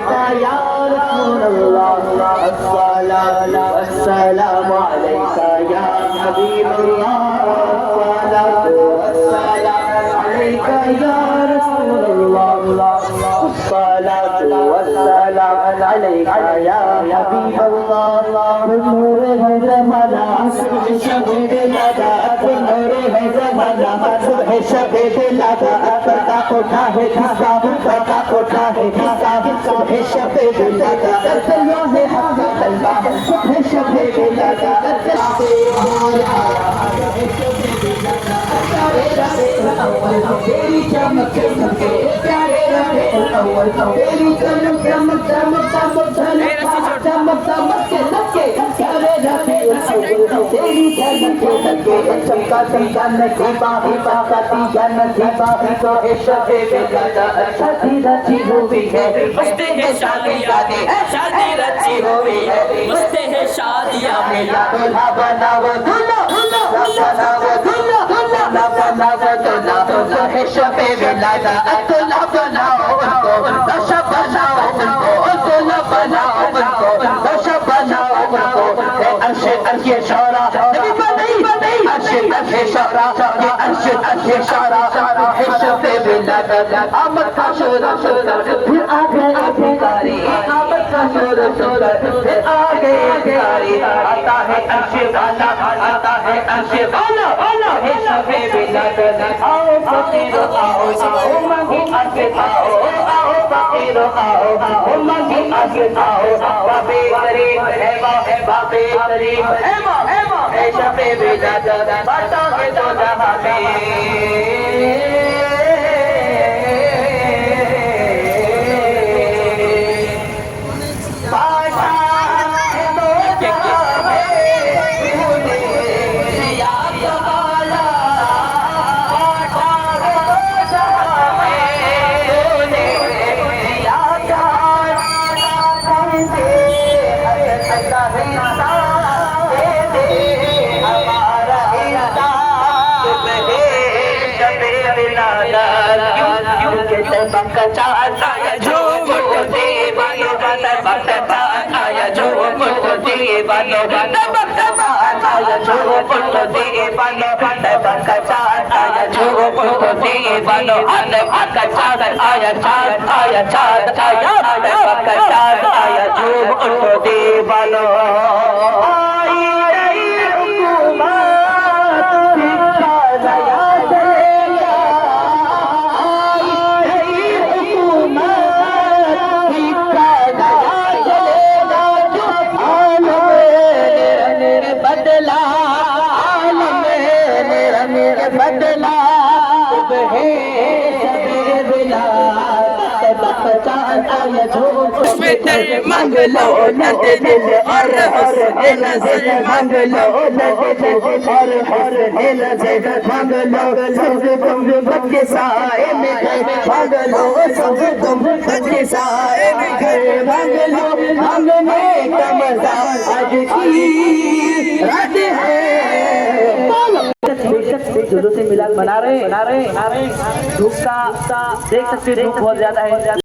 अलैका या रसूलल्लाह अस्सलातु वस्सलामु अलैका या हबीबल्लाह अस्सलातु वस्सलामु अलैका या रसूलल्लाह अस्सलातु वस्सलामु अलैका या हबीबल्लाह नूरे है ज़माना शबे लगा नूरे है ज़माना सुबह शबे लगा पर्दा उठा है किसका पर्दा उठा है किसका सुबह शबे लगा अल्लाह है हक अल्लाह सुबह शबे लगा तेरी चमक चमके प्यारे रहे अव्वल तेरी चमक चमक चमक चमक चमक चमक के लगे प्यारे रहे अव्वल तेरी चमक लगे चमका चमका नदी बाही बाती नदी बाही तो है शबे लगा शादी रची हुई है मस्ते है शादियां शादी रची हुई है मस्ते है शादियां में दूल्हा बनाओ दूल्हा बनाओ दूल्हा बनाओ दूल्हा तो है शबे लगा दूल्हा बनाओ उनको नशा बनाओ उनको दूल्हा बनाओ उनको नशा बनाओ उनको अर्शे अर्शे शौरा अर्शे अर्शे शौरा अर्शे शौरा है शबे लगा आमद का शोर फिर आ गए भिखारी आमद का शोर फिर आ गए भिखारी आता है अर्शे वाला आता है अर्शे वाला है शबे लगा आओ फकीरो आओ मंगी अर्शे आओ फकीरो आओ मंगी अर्शे आओ बाबे करीम है बाबे करीम है शबे लगा बता के तो जहां में मांग लो नद दिल और दिल से मांग लो नद दिल और दिल से मांग लो सब तुम बच्चे साए में मांग लो सब तुम बच्चे साए में मांग लो मांगने का मजा आज की रात है जुलूस से मिलाद बना रहे धूप का देख सकते धूप बहुत ज्यादा है।